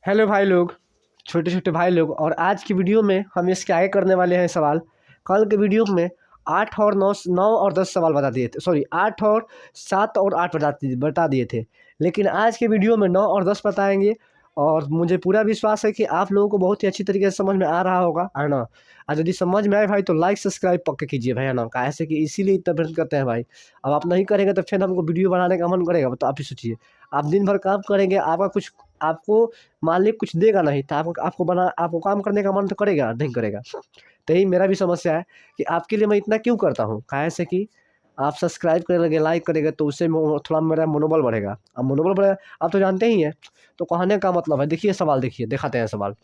Hello भाई लोग, छोटे छोटे भाई लोग। और आज की वीडियो में हम इसके आगे करने वाले हैं सवाल। कल के वीडियो में 8 और 9 9 और 10 सवाल बता दिए थे, सॉरी 8 और 7 और 8 बता दिए थे। लेकिन आज के वीडियो में 9 और 10 बताएंगे। और मुझे पूरा विश्वास है कि आप लोगों को बहुत ही अच्छी तरीके से समझ में आ रहा होगा, है ना। और यदि समझ में आए भाई तो लाइक सब्सक्राइब पक्का कीजिए भाई, है ना। कैसे कि इसीलिए इतना मेहनत करते हैं भाई। अब आप नहीं करेंगे तो फिर हमको वीडियो बनाने का मन करेगा, तो आप ही सोचिए। आप दिन भर काम करेंगे, आपका कुछ आपको मालिक कुछ देगा नहीं, तो आपको काम करने का मन तो करेगा नहीं करेगा। तो यही मेरा भी समस्या है कि आपके लिए मैं इतना क्यों करता हूँ। कैसे कि आप सब्सक्राइब करेंगे, लाइक करेंगे, तो उससे थोड़ा मेरा मनोबल बढ़ेगा। अब मनोबल बढ़ेगा, आप तो जानते ही हैं। तो कहने का मतलब है, देखिए सवाल, देखिए दिखाते हैं सवाल।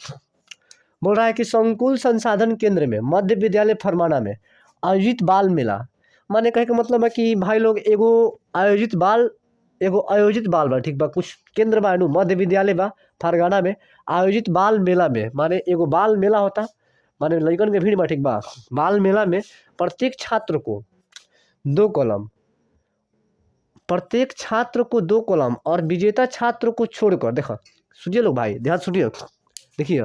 बोल रहा है कि संकुल संसाधन केंद्र में मध्य विद्यालय फरमाना में आयोजित बाल मेला। माने कहे का मतलब है कि भाई लोग एगो आयोजित बाल बा, ठीक बा। कुछ केंद्र बा नु मध्य विद्यालय बा फरगाना में आयोजित बाल मेला में, माने एगो बाल मेला होता, माने लड़कन के भीड़ बा, ठीक बा। बाल मेला में प्रत्येक छात्र को 2 कलम, प्रत्येक छात्र को 2 कलम और विजेता छात्र को छोड़कर, देखो सुनिए लोग भाई, ध्यान सुनिए, देखिए।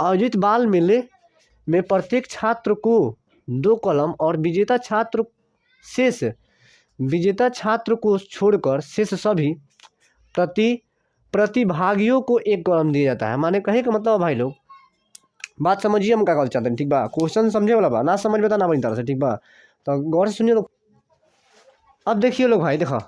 आयोजित बाल मेले में प्रत्येक छात्र को 2 कलम और विजेता छात्र को छोड़कर शेष सभी प्रतिभागियों को 1 कलम दिया जाता है। माने कहे का मतलब भाई लोग, बात समझिए हम क्या कहना चाहते हैं, ठीक बा। क्वेश्चन समझे वाला बा, ना समझ में तो ना बनी तरह से, ठीक बा। तो गौर से सुनिए लोग। अब देखिए लोग भाई, देखो।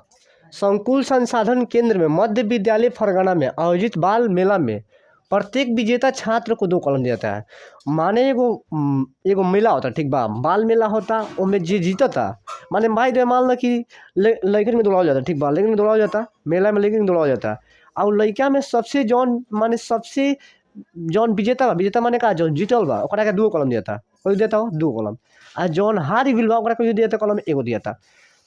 संकुल संसाधन केंद्र में मध्य विद्यालय फरगाना में आयोजित बाल मेला में प्रत्येक विजेता छात्र को 2 कलम दिया जाता है। माने एगो मेला होता, ठीक बा। बाल मेला होता, उसमें जे जीतता, माने भाई दे मान लो कि लड़कन में दौड़ाया जाता, ठीक बा। लड़कन में दौड़ाया जाता, मेला में लड़कन में दौड़ाया जाता। और लड़का में सबसे सबसे जौन विजेता माने का जौन जीतल बा ओकरा के 2 कलम दिया था। कोई देता हो 2 कलम, आ जौन हार गइल बा ओकरा कोई दिया था कलम एगो दिया था।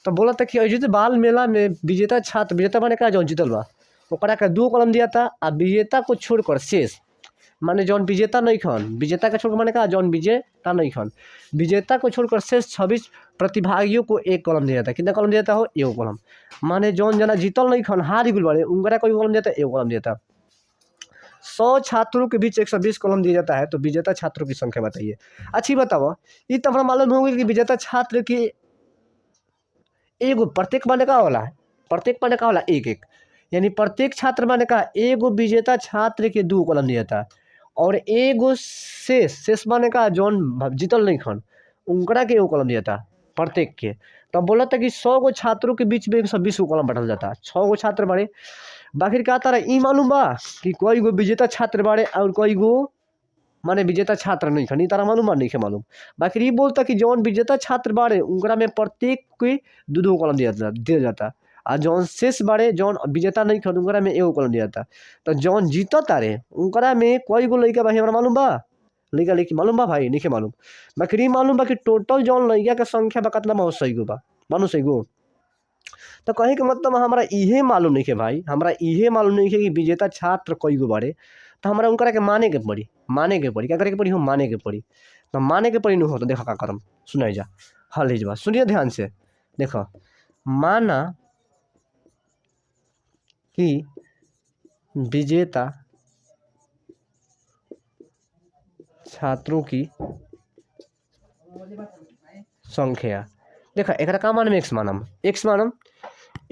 तो बोला था कि आयोजित बाल मेला में विजेता माने का जौन जीतल बा ओकरा के 2 कलम दिया था। आ विजेता को छोड़कर शेष, माने जौन विजेता नहीं खन, विजेता के छोड़कर माने का जौन विजेता नहीं खन, विजेता को छोड़कर शेष 26 प्रतिभागियों को 1 कलम दिया था। कितना कलम दिया था हो? 1 कलम। माने जौन जना जीतल नहीं खन, हार गइल बाड़े, उनकरा कोई कलम दिया था? 1 कलम दिया था। 100 छात्रों के बीच 120 कलम दिया जाता है, तो विजेता छात्रों की संख्या बताइए। अच्छी बताओ, ये तो हमरा मालूम होगी कि विजेता छात्र की एगो प्रत्येक माने का होला, प्रत्येक माने का होला 1-1, यानी प्रत्येक छात्र माने का एगो विजेता छात्र के 2 कलम दिया था। और एगो शेष माने का जौन जीतल नहीं खन, उनकरा के 1 कलम दिया था प्रत्येक के। तब बोला था कि 100 गो छात्रों के बीच में 120 गो कलम बांटल जाता। 6 गो छात्र बाड़े, बाकी का तारा ई मालूम बा कि कई गो विजेता छात्र बाड़े और कई गो माने विजेता छात्र नहीं खन, ई तारा मालूम बा? नहीं है मालूम। बाकी ई बोलता कि जौन विजेता छात्र बाड़े उनकरा में प्रत्येक के 2-2 कलम दिया जाता। आ जौन शेष बाड़े जौन विजेता नहीं खन, उनकरा में 1 कलम दिया जाता। तो जौन जीतत तारे उनकरा में कई गो लड़का भाई हमरा मालूम बा? लड़का लड़की मालूम बा भाई? नहीं मालूम। बाकी ई मालूम बा कि टोटल जौन लड़का के संख्या बा कितना बा? 100 गो बा, मानो 100 गो। तो कहे के मतलब हमरा इहे मालूम नहीं है भाई, हमरा इहे मालूम नहीं है कि विजेता छात्र कई गो बाड़े। तो हमरा उनकरा के माने के पड़ी, क्या करे के पड़ी? हम माने के पड़ी। तो माने के पड़ी नु हो, तो देखो का करम, सुनाई जा हल हिजबा। सुनिए ध्यान से, देखो। माना कि विजेता छात्रों की संख्या, देखो एकरा का मानम? x मानम,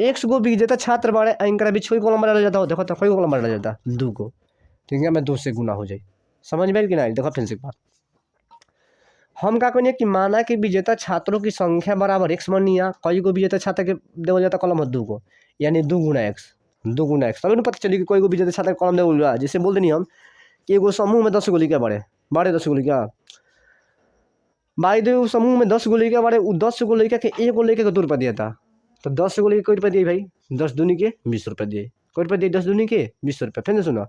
x गो विजेता छात्र बाड़े, इनकरा बीच कोई कॉलम बढ़ाया जाता हो। देखो तो कोई कॉलम बढ़ाया जाता 2 गो, ठीक है। मैं 2 से गुना हो जाए, समझ में कि नहीं? देखो फिर से बात हम का कहनी कि माना कि विजेता छात्रों की संख्या बराबर x मानिया, कई गो विजेता छात्र के देवल जाता कॉलम हो 2 गो, यानी 2 गुना x, 2 गुना x। तभी ना पता चली कि कोई गो विजेता छात्र के कॉलम देवल बा। जैसे बोल देनी हम कि एगो समूह में 10 गो लड़का बाड़े 10 गो लड़का भाई, दे समूह में 10 गो लड़का बाड़े, उ 10 गो लड़का के एगो लड़का के 2 रुपया दिया था। तो 10 गो लड़का कोई रुपया दिए भाई? 10 दूनी के 20 रुपया दिए। कोई रुपया दिए? 10 दूनी के 20 रुपया। फिर सुनो,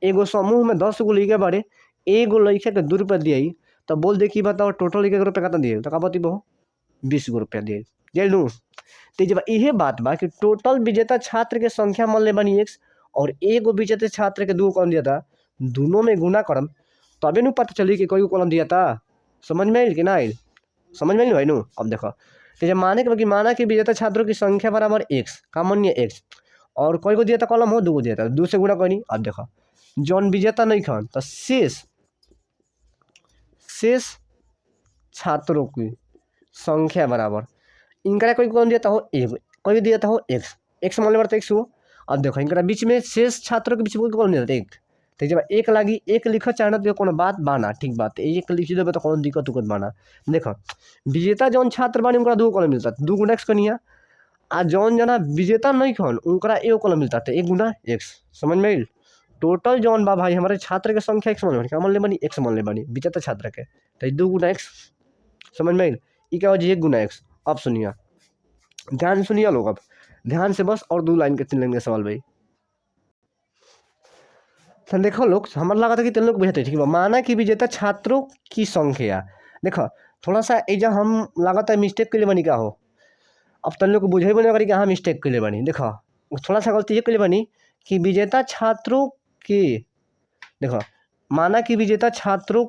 एगो समूह में 10 गो लड़का बाड़े, एगो लड़का के 2 रुपया दिए। तो बोल दे कि बताओ टोटल लड़का के रुपया कितना दिए? तो का बती बहु? 20 गो रुपया दिए, जान लू। तो जब इहे बात बा कि टोटल विजेता छात्र के संख्या मान ले बनी x, और एगो विजेता छात्र के 2 कलम दिया था, दोनों में गुना करम, तबे नु पता चली कि कोई कलम दिया था। समझ में आइल कि ना आइल? समझ में नहीं भाई नु? अब देखो, तो जब माना कि विजेता छात्रों की संख्या बराबर x, का मानिए x, और कोई को दिया था कॉलम हो 2 गो दिया था, 2 से गुणा करनी। अब देखो जौन विजेता नहीं खन तो शेष छात्रों की संख्या बराबर इनका कोई कौन देता हो एक, कोई देता हो एक्स मान लेते एक्स हो। अब देखो इनका बीच में शेष छात्रों के बीच में कौन देता एक, तो जब एक लगी एक लिख चाहना तो कोनो बात बाना ठीक बात एक लिख देवे तो कौन दिक्कत उक्कत बाना। देखो विजेता जौन छात्र बानी उनका 2 कॉलम मिलता 2 गुना एक्स कनिया आ जौन जना विजेता नहीं खन उनका 1 कॉलम मिलता तो 1 गुना एक्स। समझ में आइल। टोटल जौन बा भाई हमारे छात्र के संख्या एक्स मान क्या मान ले बनी एक्स मान ले बनी विजेता छात्र के तो 2 गुना एक्स। समझ में आइल। ये क्या हो 1 गुना एक्स। अब सुनिए ध्यान सुनिए लोग, अब ध्यान से बस और 2 लाइन के 3 लाइन के सवाल भाई। तो देखो लोग हमारा लगा था कि 3 लोग बुझे ठीक है। माना कि विजेता छात्रों की संख्या देखो थोड़ा सा एजा हम लगा था मिस्टेक के लिए बनी क्या हो। अब तन लोग को बुझे बने करी कि हाँ मिस्टेक के लिए बनी। देखो थोड़ा सा गलती ये के लिए बनी कि विजेता छात्रों के देखो माना कि विजेता छात्रों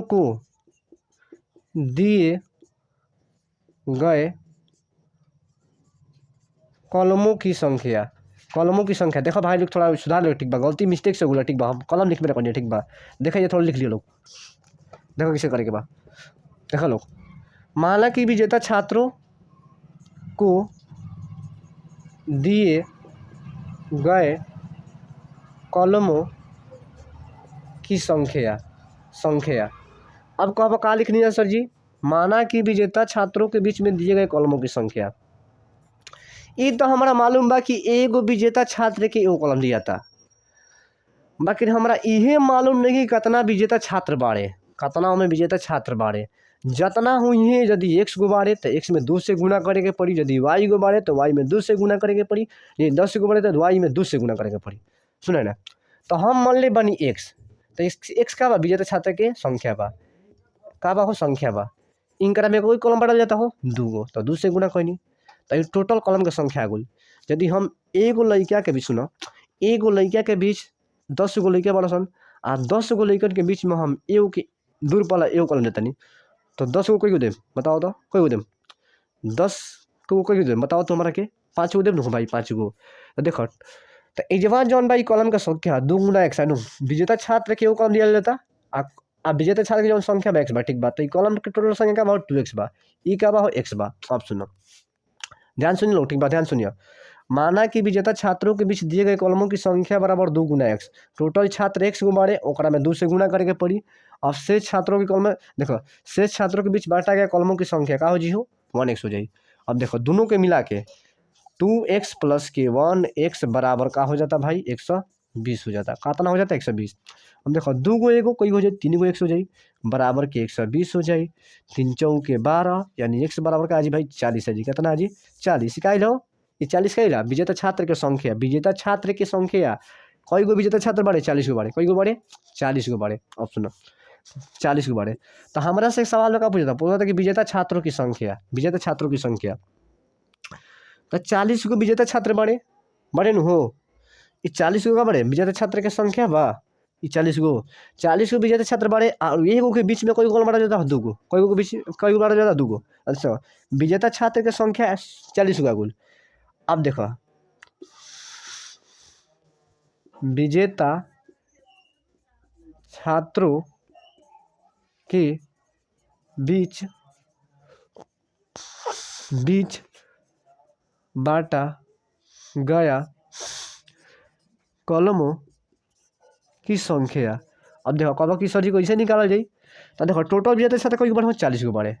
को दिए गए कॉलमों की संख्या देखो भाई लोग थोड़ा सुधार लो ठीक बा गलती मिस्टेक से बोला ठीक बा हम कलम लिख मेरे ठीक बा। देखो ये थोड़ा लिख लियो लोग देखो किसे करे के बा। देखो लोग माना कि विजेता छात्रों को दिए गए कॉलमों की संख्या अब कब क्या लिखनी है सर जी। माना कि विजेता छात्रों के बीच में दिए गए कॉलमों की संख्या ये तो हमारा मालूम बा कि एगो विजेता छात्र के एगो कॉलम दिया था बाकी हमारा इहे मालूम नहीं कि कितना विजेता छात्र बाड़े कितना में विजेता छात्र बाड़े जितना हुई है यदि एक्स गो बाड़े तो एक्स में 2 से गुना करे के पड़ी यदि वाई गो बाड़े तो वाई में 2 से गुना करे के पड़ी यदि 10 गो बाड़े तो वाई में 2 से गुना करे के पड़ी। सुने ना तो हम मान ले बनी एक्स तो एक्स का बा विजेता छात्र के संख्या बा का बा हो संख्या बा इनकरा में कोई कॉलम बढ़ल जाता हो 2 गो तो 2 से गुना कोई तो टोटल कॉलम के संख्या गुल यदि हम एगो लड़का के बीच सुनो एगो लड़का के बीच 10 गो लड़का बड़ा सन आ 10 गो लड़कन के बीच में हम एगो के दूर वाला एगो कॉलम देता नहीं तो 10 गो कोई को देम बताओ तो कोई को देम 10 को कोई को देम बताओ तो हमारा के 5 गो देम भाई 5 गो। तो देखो तो एजवा जौन भाई कॉलम का संख्या 2 गुना एक्स है विजेता छात्र के एगो कॉलम दिया जाता आ विजेता छात्र की जौन संख्या बा एक्स बा ठीक बा तो कॉलम के टोटल संख्या का बा 2x बा ई का बा हो एक्स बा। अब सुनो ध्यान सुनिए लोग ठीक बा ध्यान सुनिए। माना कि विजेता छात्रों के बीच दिए गए कॉलमों की संख्या बराबर 2 गुना एक्स टोटल छात्र एक्स गो बाड़े ओकरा में 2 से गुना करे के पड़ी। अब शेष छात्रों की कॉलम देखो शेष छात्रों के बीच बांटा गया कॉलमों की संख्या का हो जी हो 1x हो जाए। अब देखो दोनों के मिला के 2x प्लस के 1x बराबर का हो जाता भाई 120 हो जाता कितना हो जाता 120। अब देखो 2 गो एगो कोई हो जाए 3 गो एक्स हो जाए बराबर के 120 हो जाए 3 चौक के 12 यानी एक्स बराबर का आज भाई 40 है जी कितना जी 40 का लो ये 40 का विजेता छात्र के संख्या कई गो विजेता छात्र बाड़े 40 गो बाड़े कई गो बाड़े 40 गो बाड़े। अब सुनो 40 गो बाड़े तो हमारा से एक सवाल में क्या पूछा था कि विजेता छात्रों की संख्या तो 40 गो विजेता छात्र बाड़े न हो ये 40 गो का बाड़े विजेता छात्र के संख्या बा ये 40 गो विजेता छात्र बाड़े और एगो के बीच में कोई गो बड़ा जाता है 2 गो कई गो बीच कई गो बड़ा जाता 2 गो। अच्छा विजेता छात्र के संख्या 40 गो गुल। अब देखो विजेता छात्रों के बीच बांटा गया कॉलमों की संख्या। अब देखो कॉलम की सर जी को इसे निकाला जाए तो देखो टोटल विजेता छात्र कोई बाड़े 40 गो बाड़े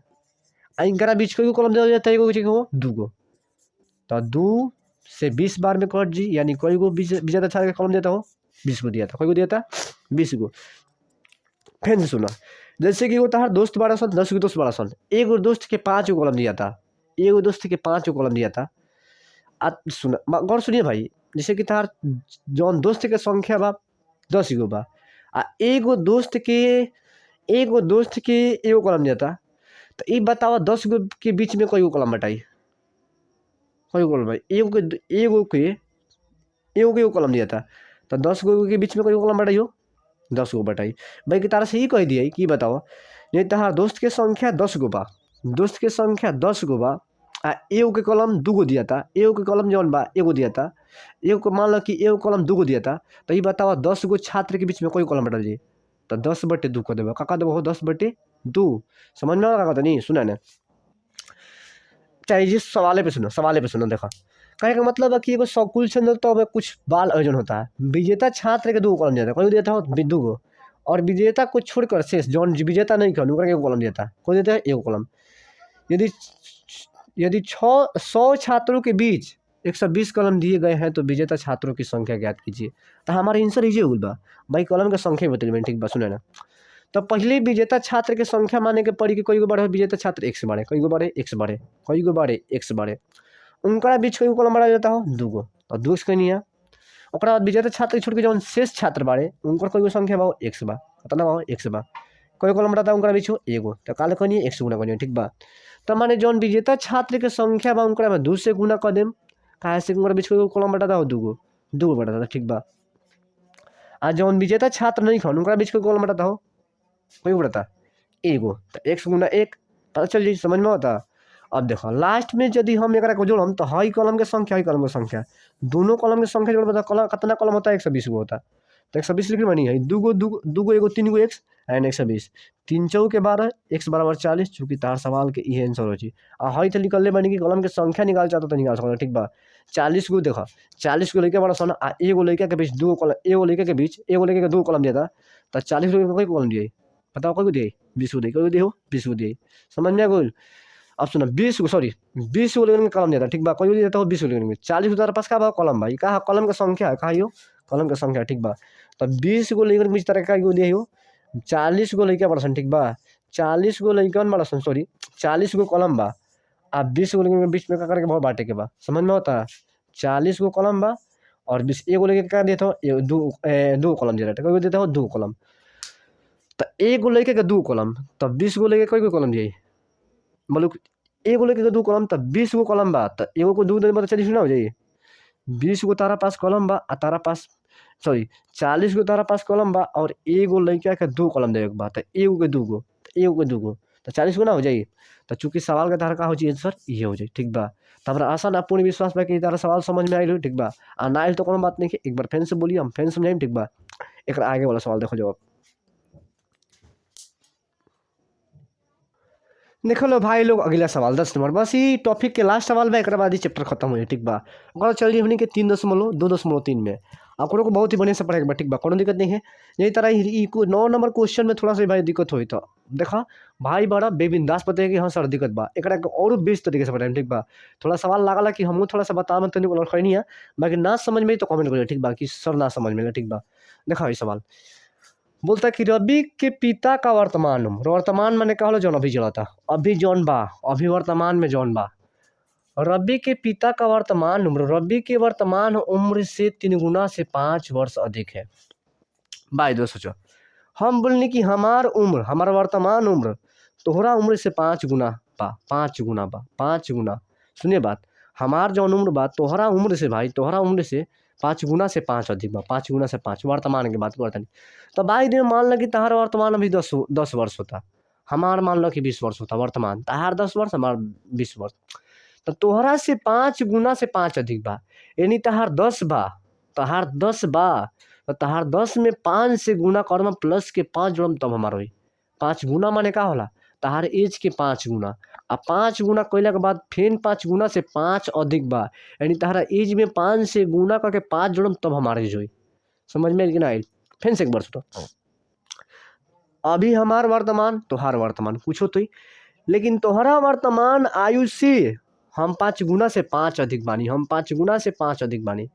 इनका बीच कोई कॉलम दिया जाता है एगो 2 गो तो 2 से 20 बार में कट जी यानी कोई गो विजेता छात्र के कॉलम देता हो 20 गो दिया था कोई को दिया था 20 गो। फिर से सुना जैसे कि वो तार दोस्त बड़ा सन 10 गो दोस्त बड़ा सन एगो दोस्त के 5 गो कॉलम दिया था एगो दोस्त के 5 गो कॉलम दिया था। सुना गौर सुनिए भाई जैसे कि तार जौन दोस्त के संख्या बा 10 गो बा आ एगो दोस्त के एगो कॉलम दिया था तो ये बताओ 10 गो के बीच में कोई कॉलम बटाई कोई कॉलम भाई एगो के कॉलम दिया था तो 10 गो के बीच में कोई कॉलम बटाई हो 10 गो बटाई भाई कि तारा से ही कह दिया कि बताओ नहीं तार दोस्त के संख्या 10 गो बा एगो के कलम दूगो दिया था, एगो के कलम जौन बा एगो दिया था, एगो को मान लो कि एगो कलम दूगो दिया था, तो ये बताओ 10 गो छात्र के बीच में कोई कलम बटल जी, तो 10/2 कर देबो, का देबो 10/2। समझ में आ रहा नहीं? सुना ना, चाहे जिस सवाले पे सुनो देखो, कहे का मतलब है कि एगो कुल छंद तो में कुछ बाल आयोजन होता है, विजेता छात्र के 2 कलम दिया था, कोई देता हो 2 और विजेता को छोड़कर शेष जौन विजेता नहीं कहूँ ओकरा के एगो कलम दिया था, कोई देता है एगो कलम। यदि यदि 100 छात्रों के बीच 120 कलम दिए गए हैं तो विजेता छात्रों की संख्या ज्ञात कीजिए। तो हमारा आंसर इजे होल बा भाई, कलम के संख्या बतैले, ठीक बा सुने ना। तो पहले विजेता छात्र के संख्या माने के पड़ी कि कोई गो बढ़े विजेता छात्र 1 से बढ़े, कोई गो बढ़े 1 से बढ़े, कोई गो बढ़े 1 से बढ़े, उनका बीच कोई कलम बढ़ा जाता हो 2 गो, और 2 से नहीं है। ओकरा बाद विजेता छात्र छोड़ के जौन शेष छात्र बाड़े उनकर कोई गो संख्या बा 1 से बा, कितना बा 1 से बा, कोई कलम बढ़ाता उनका बीच एगो, तो काले कनिए 1 से गुना कनिए, ठीक बा। तो माने जौन विजेता छात्र के संख्या बा उनकरा में 2 से गुना कर देम, काहे से उनकर बीच कोई कलम बढ़ाता हो 2 गो बढ़ाता, ठीक बा। आ जौन विजेता छात्र नहीं खन उनकरा बीच कोई कलम बढ़ाता हो, कोई बढ़ाता एगो, तो 1 से गुना 1, पता चल जी, समझ में आता। अब देखो लास्ट में यदि हम एकरा को जोड़म तो हई कलम के संख्या हई कलम के संख्या, दोनों कलम के संख्या जोड़ बता कलम कितना कलम होता है 120 गो होता, तो 120 लिख बनी है, 2 गो एगो 3 गो x एंड 120, 3 चौके 12, x बराबर 40, चूंकि तार सवाल के ये आंसर हो जी। आ हई तो निकलले बनी कि कलम के संख्या निकाल चाहता तो निकाल सकता, ठीक बा। 40 गो देखो, 40 गो लड़का बड़ा सन, आ एगो लड़का के बीच 2 कलम, एगो लड़का के बीच एगो लड़का के 2 कलम दिया था, तो 40 गो कोई कलम दिए, बताओ कोई दिए 20 गो दिए, कोई दिए हो 20 गो दिए, समझ में आ गई। अब सुनो 20 गो, सॉरी 20 गो लेकिन कलम देता, ठीक बा, कोई भी देता हो 20 गो लेकिन 40 गो तारा पास का बा कलम भाई, का कलम के संख्या है, का यो कलम के संख्या, ठीक बा। तो 20 गो लेकिन बीच तरह का गो दिए हो, 40 गो लइका बड़ा सन, ठीक बा, 40 गो लइकन बड़ा सन, सॉरी 40 गो कलम बा, आ 20 गो लेकिन बीच में का करके बहुत बांटे के बा, समझ में होता। 40 गो कलम बा और 20 एगो लेके का देता हो 2 कलम देता, कोई देता हो 2 कलम, तो एगो लेके के 2 कलम, तब 20 गो लेके कोई कलम दिए, मतलब एगो लेके के 2 कलम तब 20 गो कलम बा, तो एगो को 2 दे मतलब 40 ना हो जाई। 20 गो तारा पास कलम बा, आ तारा पास सॉरी 40 गो तारा पास कलम बा और एगो लइका के 2 कलम देवे के बा, तो एगो के 2 गो, एगो के 2 गो, तो 40 गो ना हो जाई। तो चूंकि सवाल के तारा का हो जाई आंसर ये हो जाई, ठीक बा। तो हमरा आशा ना पूर्ण विश्वास बा कि तारा सवाल समझ में आइल हो, ठीक बा। आ ना आइल तो कोनो बात नहीं है, एक बार फिर से बोलिए, हम फिर समझाइम, ठीक बा। एकरा आगे वाला सवाल देखो जवाब। देखो लो भाई लोग, अगला सवाल 10 नंबर, बस ये टॉपिक के लास्ट सवाल बा, एक बाद ही चैप्टर खत्म हो जाए, ठीक बा। ओकरा चल हमनी के 3.2.3 में आपको को बहुत ही बढ़िया से पढ़ेगा बा, ठीक बा, कोनो दिक्कत नहीं है। यही तरह 9 नंबर क्वेश्चन में थोड़ा सा भाई दिक्कत हुई, तो देखा भाई बड़ा बेबिंदास पता है कि हाँ सर दिक्कत बा, एक और बेस्ट तरीके से पढ़ाएं, ठीक बा। थोड़ा सवाल लागला कि हमको थोड़ा सा बता मत नहीं है, बाकी ना समझ में तो कमेंट करिए, ठीक बा, कि सर ना समझ में, ठीक बा। देखा ये सवाल बोलता है कि रवि के पिता का वर्तमान उम्र, वर्तमान मैंने कहा जौन अभी जड़ता, अभी जौन बा, अभी वर्तमान में जौन बा, रवि के पिता का वर्तमान उम्र, रवि के वर्तमान उम्र से 3 गुना से 5 वर्ष अधिक है। भाई दोस्तों सोचो, हम बोलने की हमार उम्र, हमारा वर्तमान उम्र तोहरा उम्र से 5 गुना बा, 5 गुना बा, 5 गुना। सुनिए बात, हमार जौन उम्र बा तोहरा उम्र से भाई, तोहरा उम्र से 5 गुना से 5 अधिक बा, 5 गुना से 5 वर्तमान की बात करता नहीं। तो भाई दिन मान लो कि तहार वर्तमान अभी 10 वर्ष होता, हमार मान लो कि 20 वर्ष होता वर्तमान, तहार 10 वर्ष हमार 20 वर्ष, तो तोहरा से 5 गुना से 5 अधिक बा, यानी तहार 10 बा, तहार 10 बा, तो तहार 10 में 5 से गुना करम प्लस के 5 जोड़म तब हमार होई। 5 गुना माने का होला, तहार एज के 5 गुना, आ 5 गुना कइला के बाद फिर 5 गुना से 5 अधिक बा, यानी तहारा एज में 5 से गुना करके 5 जोड़म तब हमारे एज होई। समझ में आइल कि ना आइल? फिर से एक बार सुनो, अभी हमार वर्तमान तोहार वर्तमान कुछ होते, लेकिन तोहरा वर्तमान आयु से हम 5 गुना से 5 अधिक बानी, हम 5 गुना से 5 अधिक बानी।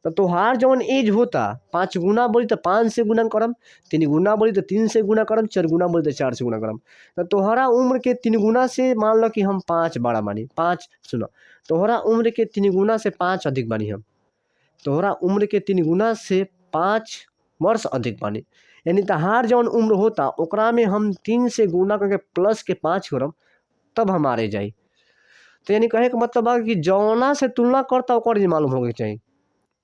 तो तोहार जौन एज होता 5 गुना बोली तो 5 से गुना करम, 3 गुना बोली तो 3 से गुना करम, 4 गुना बोली तो 4 से गुना करम। तो तोहरा उम्र के 3 गुना से मान लो कि हम 5 बड़ा बानी, 5 सुनो, तोहरा उम्र के 3 गुना से 5 अधिक बानी हम, तोहरा उम्र के 3 गुना से 5 वर्ष अधिक बानी, यानी तहार जौन उम्र होता ओकरा में हम 3 से गुना करके प्लस के 5 करम तब हमारे जाई। तो यानी कहे का मतलब बा कि जौना से तुलना करता ओकर जी मालूम होके चाहिए,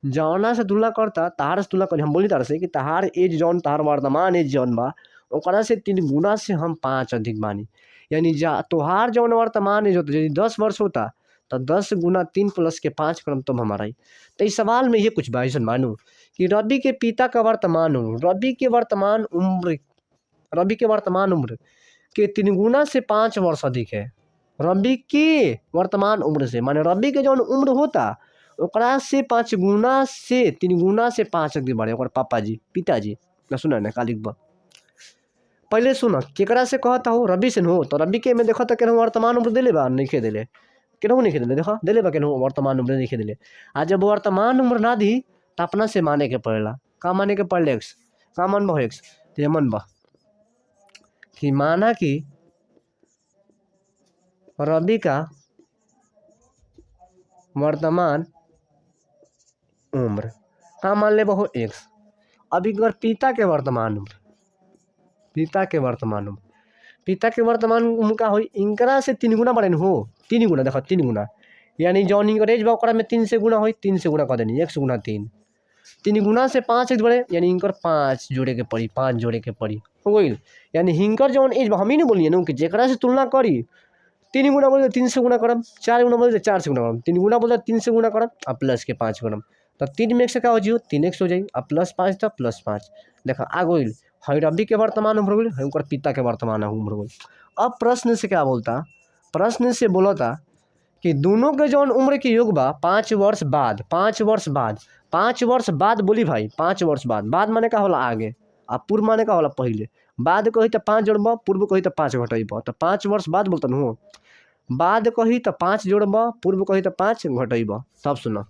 जौना से तुलना करता तहार से तुलना करी, हम बोली तार से कि तहार एज जौन तहार वर्तमान एज जौन बा ओकरा से 3 गुना से हम 5 अधिक बानी, यानी जा तोहार जौन वर्तमान एज होता यदि 10 वर्ष होता तो 10 गुना 3 प्लस के 5 करम तब हमारा ही। तो इस सवाल में ये कुछ बा ऐसा मानू कि रवि के पिता का वर्तमान उम्र, रवि के वर्तमान उम्र के 3 गुना से 5 वर्ष अधिक है। रवि के वर्तमान उम्र से माने रवि के जौन उम्र होता ओकरा से 5 गुना से 3 गुना से 5 अधिक बढ़े ओकर पापाजी पिताजी ना। सुना ना कालिक बा पहले सुन केकरा से कहता हो रवि से हो। तो रवि के में देखो तो केनहू वर्तमान उम्र दिले बा नहीं खे दिले, केनहू नहीं खे दिले, देखो दिले बा केनहू वर्तमान उम्र नहीं खे दिले। आ जब वर्तमान उम्र ना दी तो अपना से माने के पड़ेला। का माने के पड़े एक्स, का मन बा एक्स, तो मन बा कि माना कि रवि का वर्तमान उम्र का मान ले बहु एक्स। अभी अगर पिता के वर्तमान उम्र, पिता के वर्तमान उम्र का हो इनकरा से 3 गुना बढ़े हो। 3 गुना देखो 3 गुना यानी जौन इनकर एज बा ओकरा में 3 से गुना हो, 3 से गुना कर देनी 1 गुना 3, 3 गुना से 5 बढ़े यानी इनकर 5 जोड़े के पड़ी, 5 जोड़े के पड़ी हो गई। यानी हिंकर जौन एज बा हम ही नहीं बोलिए ना कि जेकरा से तुलना करी 3 गुना बोले 3 से गुना करम, 4 गुना बोले 4 से गुना करम, 3 गुना बोले 3 से गुना करम और प्लस के 5 करम। तो 3 में 1 से क्या हो जी 3x हो जाई और प्लस 5 था प्लस 5 देखा आ गई। है रवि के वर्तमान उम्र हो गई, है उनकर पिता के वर्तमान उम्र हो गई। अब प्रश्न से क्या बोलता, प्रश्न से बोलता कि दोनों के जौन उम्र के योग बा 5 वर्ष बाद, 5 वर्ष बाद, 5 वर्ष बाद बोली भाई 5 वर्ष बाद माने का होला आगे आ पूर्व माने का होला पहले। बाद कही तो 5 जोड़ब, पूर्व कही तो 5 घटब। तो 5 वर्ष बाद बोलतन हो, बाद कही तो 5 जोड़ब, पूर्व कही तो 5 घटब। तब सुनो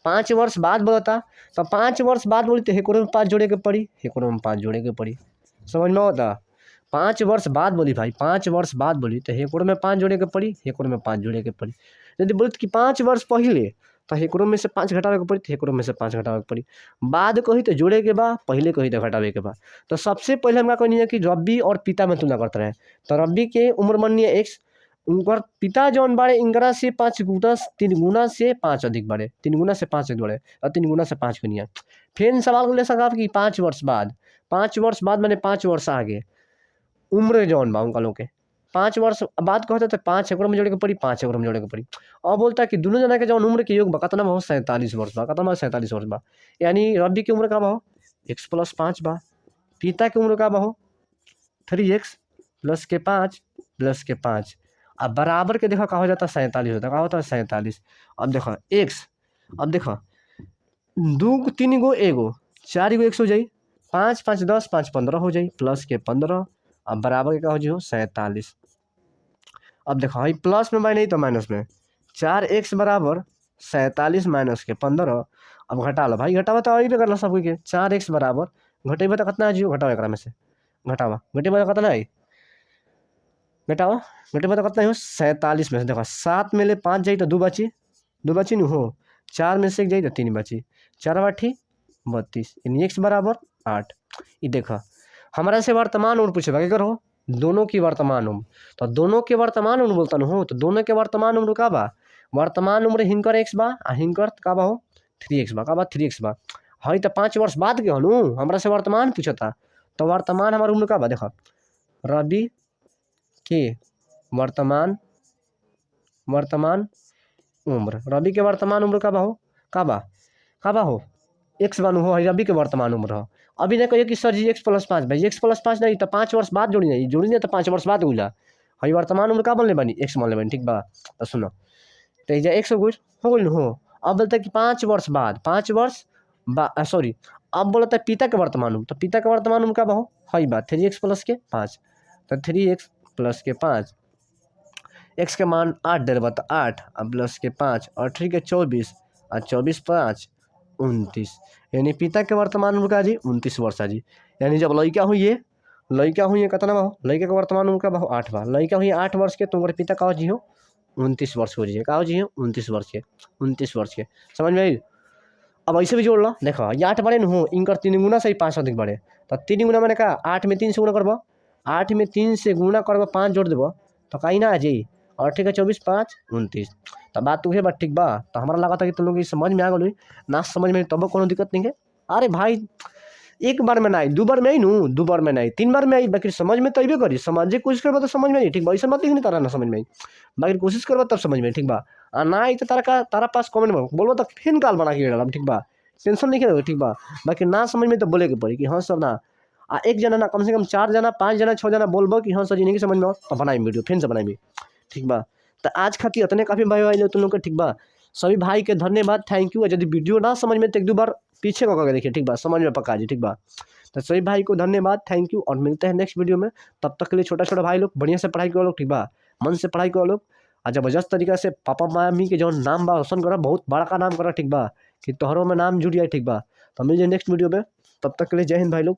5 वर्ष बाद बोलता तो 5 वर्ष बाद बोली तो हेकोरो में 5 जोड़े के पड़ी, हेकोरो में 5 जोड़े के पड़ी। समझ में होता 5 वर्ष बाद बोली भाई 5 वर्ष बाद बोली तो हेकोरो में 5 जोड़े के पड़ी, हेकोरो में 5 जोड़े के पड़ी। यदि बोलते कि 5 वर्ष पहले तो हेकोरो में से 5 घटावे के पड़ी, तो हेकोरो में से 5 घटावे के पड़ी। बाद कही तो जोड़े के बा, पहले कही तो घटावे के बा। तो सबसे पहले हम कहनी है कि रवि और पिता में तुलना करते रहे। तो रवि के उम्र मानिए एक्स, उनकर पिता जौन बाड़े इनकरा से 5 गुना 3 गुना से 5 अधिक बढ़े, 3 गुना से 5 अधिक बढ़े और 3 गुना से 5 कनिया। फिर सवाल को ले सका कि 5 वर्ष बाद, 5 वर्ष बाद मैंने 5 वर्ष आगे उम्र जौन बा उनका लोग के 5 वर्ष बाद कहते तो 5 एकड़ में जोड़े के पड़ी, 5 एकड़ में जोड़े के पड़ी। अब बोलता है कि दोनों जना के जौन उम्र के योग बा कितना बा 47 वर्ष बा, कितना 47 वर्ष बा। यानी रवि की उम्र का बा x + 5 बा, पिता की उम्र का बा 3x + के 5 + के 5 अब बराबर के देखो का हो जाता 47 होता, का होता है 47। अब देखो x, अब देखो 2 3 गो एगो 4 गो x हो जाई, 5 5 10 5 15 हो जाई प्लस के 15 अब बराबर के का हो जी 47। अब देखो भाई प्लस में नहीं तो माइनस में 4x बराबर 47 माइनस के 15। अब घटा लो भाई, घटावा तो अभी कर लो सब के 4x बराबर घटेबा तो कितना जी घटावा एक में से घटावा घटेबा तो कितना है घटावा घटेबा तो कितना हो 47 में से देखो 7 में ले 5 जाई तो 2 बची, 2 बची नहीं हो, 4 में से 1 जाई तो 3 बची, 4 8 32 यानी x बराबर 8। ये देखो हमारा से वर्तमान उम्र पूछे क्या करो दोनों की वर्तमान उम्र। तो दोनों के वर्तमान उम्र बोलता हो तो दोनों के वर्तमान उम्र का बा, वर्तमान उम्र हिंकर एक्स बा आ हिंकर का बा हो 3x बा, का बा 3x बा। हई तो 5 वर्ष बाद के हनु हमारा से वर्तमान पूछता। तो वर्तमान हमारा उम्र का बा देखो रवि के वर्तमान उम्र, रवि के वर्तमान उम्र का बा हो का बा हो एक्स बानू हो रवि के वर्तमान उम्र हो। अभी नहीं कहिए कि सर जी x + 5 भाई x + 5 नहीं तो 5 वर्ष बाद जोड़ी नहीं तो 5 वर्ष बाद उला हई वर्तमान उम्र का बनले बनी x मान ले बनी ठीक बा। तो सुनो तो ये x हो गई हो। अब बोलता है कि 5 वर्ष बाद, 5 वर्ष सॉरी अब बोलता है पिता के वर्तमान उम्र। तो पिता के वर्तमान उम्र का बा हो हई बा 3x + के 5 तो 3x + के 5 x के मान 8 दे बा तो 8 अब प्लस के 5 और 3 के 24 और 24 5 29 यानी पिता के वर्तमान उम्र का जी 29 वर्ष जी। यानी जब लड़का हुई कितना बा लड़का के वर्तमान उम्र का बा 8 बा, लड़का हुई 8 वर्ष के तो पिता का जी हो 29 वर्ष हो जी, का हो जी 29 वर्ष के समझ में आई। अब ऐसे भी जोड़ लो देखो ये 8 बड़े न हो इनकर 3 गुना से ही 5 अधिक बढ़े तो 3 गुना मैंने कहा 8 में 3 से गुना करब, 8 में 3 से गुना करब 5 जोड़ देव तो कहीं ना आ जाई और ठीक है 24 5 29। तो बात तो बात ठीक बा। तो हमारा लगा था कि तुम लोग समझ में आ गई ना, समझ में तब कोनो दिक्कत नहीं है। अरे भाई एक बार में नहीं, 2 बार में आई नू, 2 बार में नहीं, 3 बार में आई, बाकी समझ में तो अइबे करी, समझे कोशिश करबा तो समझ में आई, ठीक बा। ऐसा मत नहीं तारा ना समझ में आई, बाकी कोशिश करबा तब समझ में आई, ठीक बा। आ ना आई तो तारा पास कमेंट में बोलबो तो फिर काल बना के डालम, ठीक बा। टेंशन नहीं करे, ठीक बा। बाकी ना समझ में तो बोले के पड़ी कि हाँ सर ना, एक जना ना कम से कम 4 जना 5 जना 6 जना बोलबो कि हाँ सर जी नहीं समझ में आओ तो बनाई वीडियो फिर से बनाई, ठीक बा। तो आज खातिर इतने काफ़ी भाई भाई तुम लोग के, ठीक बा। सभी भाई के धन्यवाद, थैंक यू। यदि वीडियो ना समझ में तो 1-2 बार पीछे करके देखिए, ठीक बा, समझ में पक्का जी, ठीक बा। तो सभी भाई को धन्यवाद, थैंक यू, और मिलते हैं नेक्स्ट वीडियो में। तब तक के लिए छोटा छोटा भाई लोग बढ़िया से पढ़ाई करो लोग, ठीक बा, मन से पढ़ाई करो लोग, और जबरदस्त तरीका से पापा मम्मी के जो नाम बा रोशन करा, बहुत बड़ा का नाम करा, ठीक बा, कि तोहरों में नाम जुड़ जाए, ठीक बा। तो मिल जाए नेक्स्ट वीडियो में, तब तक के लिए जय हिंद भाई लोग।